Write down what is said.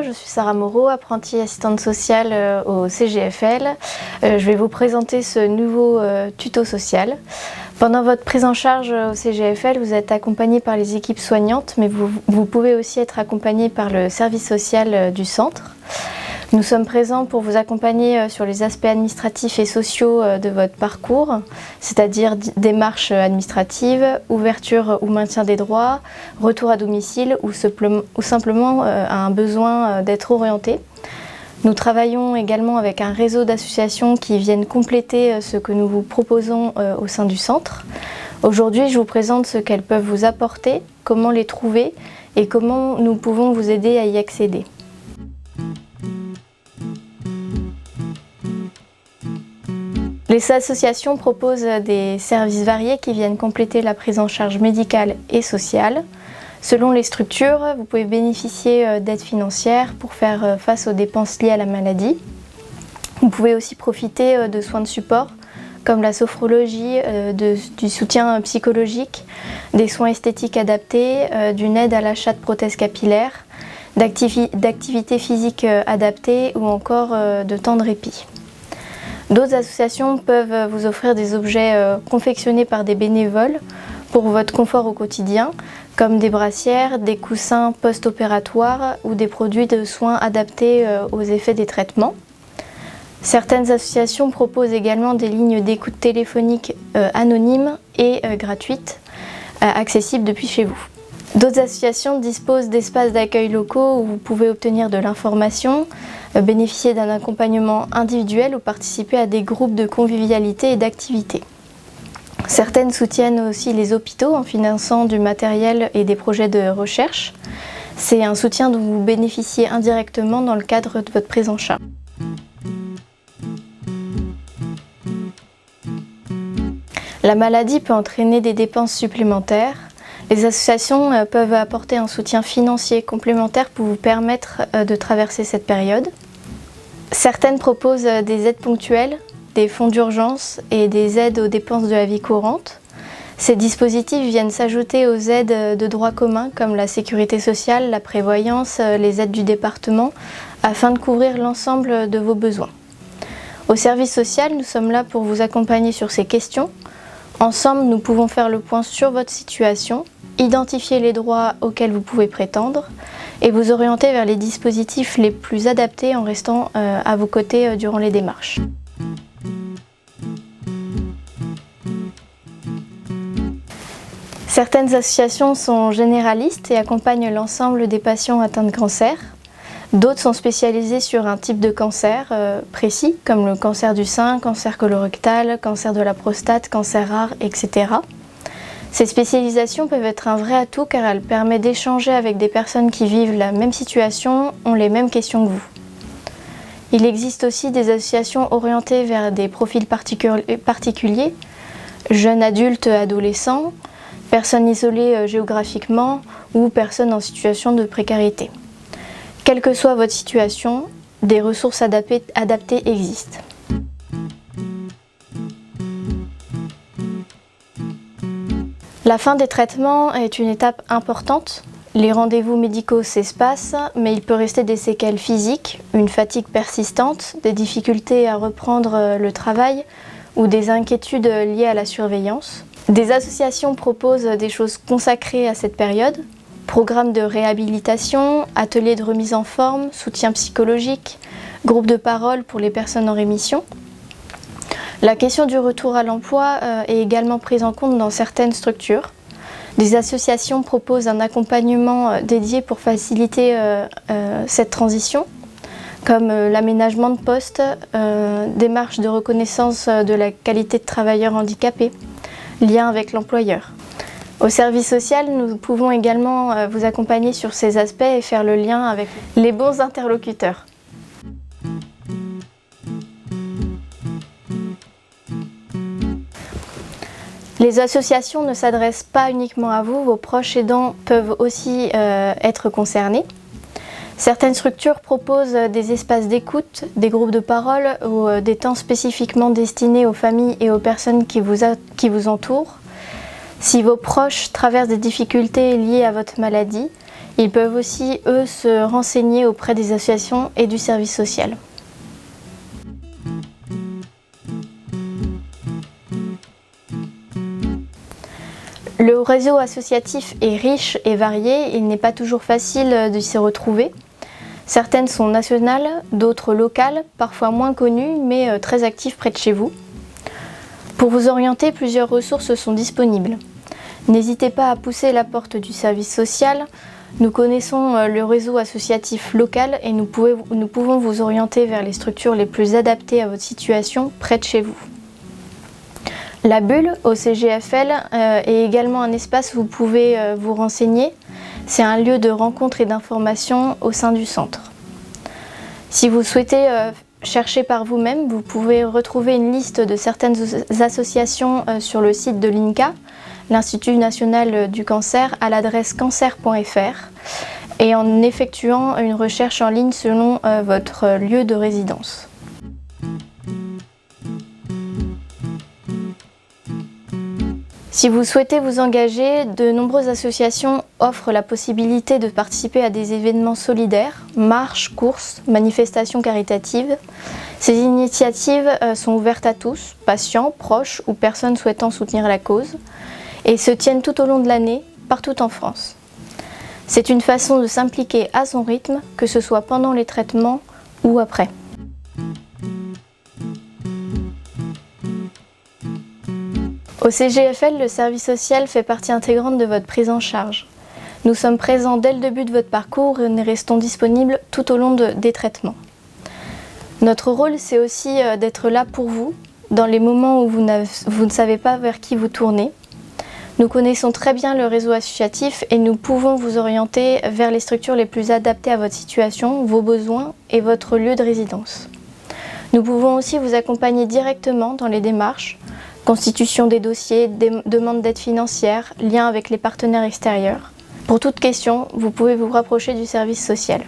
je suis Sarah Moreau, apprentie assistante sociale au CGFL. Je vais vous présenter ce nouveau tuto social. Pendant votre prise en charge au CGFL, vous êtes accompagné par les équipes soignantes, mais vous pouvez aussi être accompagné par le service social du centre. Nous sommes présents pour vous accompagner sur les aspects administratifs et sociaux de votre parcours, c'est-à-dire démarches administratives, ouverture ou maintien des droits, retour à domicile ou simplement un besoin d'être orienté. Nous travaillons également avec un réseau d'associations qui viennent compléter ce que nous vous proposons au sein du centre. Aujourd'hui, je vous présente ce qu'elles peuvent vous apporter, comment les trouver et comment nous pouvons vous aider à y accéder. Les associations proposent des services variés qui viennent compléter la prise en charge médicale et sociale. Selon les structures, vous pouvez bénéficier d'aides financières pour faire face aux dépenses liées à la maladie. Vous pouvez aussi profiter de soins de support comme la sophrologie, du soutien psychologique, des soins esthétiques adaptés, d'une aide à l'achat de prothèses capillaires, d'activités physiques adaptées ou encore de temps de répit. D'autres associations peuvent vous offrir des objets confectionnés par des bénévoles pour votre confort au quotidien, comme des brassières, des coussins post-opératoires ou des produits de soins adaptés aux effets des traitements. Certaines associations proposent également des lignes d'écoute téléphonique anonymes et gratuites, accessibles depuis chez vous. D'autres associations disposent d'espaces d'accueil locaux où vous pouvez obtenir de l'information, bénéficier d'un accompagnement individuel ou participer à des groupes de convivialité et d'activités. Certaines soutiennent aussi les hôpitaux en finançant du matériel et des projets de recherche. C'est un soutien dont vous bénéficiez indirectement dans le cadre de votre prise en charge. La maladie peut entraîner des dépenses supplémentaires. Les associations peuvent apporter un soutien financier complémentaire pour vous permettre de traverser cette période. Certaines proposent des aides ponctuelles, des fonds d'urgence et des aides aux dépenses de la vie courante. Ces dispositifs viennent s'ajouter aux aides de droit commun comme la sécurité sociale, la prévoyance, les aides du département, afin de couvrir l'ensemble de vos besoins. Au service social, nous sommes là pour vous accompagner sur ces questions. Ensemble, nous pouvons faire le point sur votre situation, identifier les droits auxquels vous pouvez prétendre et vous orienter vers les dispositifs les plus adaptés en restant à vos côtés durant les démarches. Certaines associations sont généralistes et accompagnent l'ensemble des patients atteints de cancer. D'autres sont spécialisées sur un type de cancer précis, comme le cancer du sein, cancer colorectal, cancer de la prostate, cancer rare, etc. Ces spécialisations peuvent être un vrai atout car elles permettent d'échanger avec des personnes qui vivent la même situation, ont les mêmes questions que vous. Il existe aussi des associations orientées vers des profils particuliers, jeunes adultes, adolescents, personnes isolées géographiquement ou personnes en situation de précarité. Quelle que soit votre situation, des ressources adaptées existent. La fin des traitements est une étape importante. Les rendez-vous médicaux s'espacent, mais il peut rester des séquelles physiques, une fatigue persistante, des difficultés à reprendre le travail ou des inquiétudes liées à la surveillance. Des associations proposent des choses consacrées à cette période. Programmes de réhabilitation, ateliers de remise en forme, soutien psychologique, groupes de parole pour les personnes en rémission. La question du retour à l'emploi est également prise en compte dans certaines structures. Des associations proposent un accompagnement dédié pour faciliter cette transition, comme l'aménagement de poste, démarche de reconnaissance de la qualité de travailleur handicapé, lien avec l'employeur. Au service social, nous pouvons également vous accompagner sur ces aspects et faire le lien avec les bons interlocuteurs. Les associations ne s'adressent pas uniquement à vous, vos proches aidants peuvent aussi être concernés. Certaines structures proposent des espaces d'écoute, des groupes de parole ou des temps spécifiquement destinés aux familles et aux personnes qui vous entourent. Si vos proches traversent des difficultés liées à votre maladie, ils peuvent aussi, eux, se renseigner auprès des associations et du service social. Le réseau associatif est riche et varié, il n'est pas toujours facile de s'y retrouver. Certaines sont nationales, d'autres locales, parfois moins connues, mais très actives près de chez vous. Pour vous orienter, plusieurs ressources sont disponibles. N'hésitez pas à pousser la porte du service social. Nous connaissons le réseau associatif local et nous pouvons vous orienter vers les structures les plus adaptées à votre situation près de chez vous. La Bulle au CGFL est également un espace où vous pouvez vous renseigner. C'est un lieu de rencontre et d'information au sein du centre. Si vous souhaitez chercher par vous-même, vous pouvez retrouver une liste de certaines associations sur le site de l'INCa, l'Institut national du cancer, à l'adresse cancer.fr et en effectuant une recherche en ligne selon votre lieu de résidence. Si vous souhaitez vous engager, de nombreuses associations offrent la possibilité de participer à des événements solidaires, marches, courses, manifestations caritatives. Ces initiatives sont ouvertes à tous, patients, proches ou personnes souhaitant soutenir la cause, et se tiennent tout au long de l'année, partout en France. C'est une façon de s'impliquer à son rythme, que ce soit pendant les traitements ou après. Au CGFL, le service social fait partie intégrante de votre prise en charge. Nous sommes présents dès le début de votre parcours et nous restons disponibles tout au long des traitements. Notre rôle, c'est aussi d'être là pour vous, dans les moments où vous ne savez pas vers qui vous tournez. Nous connaissons très bien le réseau associatif et nous pouvons vous orienter vers les structures les plus adaptées à votre situation, vos besoins et votre lieu de résidence. Nous pouvons aussi vous accompagner directement dans les démarches, constitution des dossiers, demande d'aide financière, lien avec les partenaires extérieurs. Pour toute question, vous pouvez vous rapprocher du service social.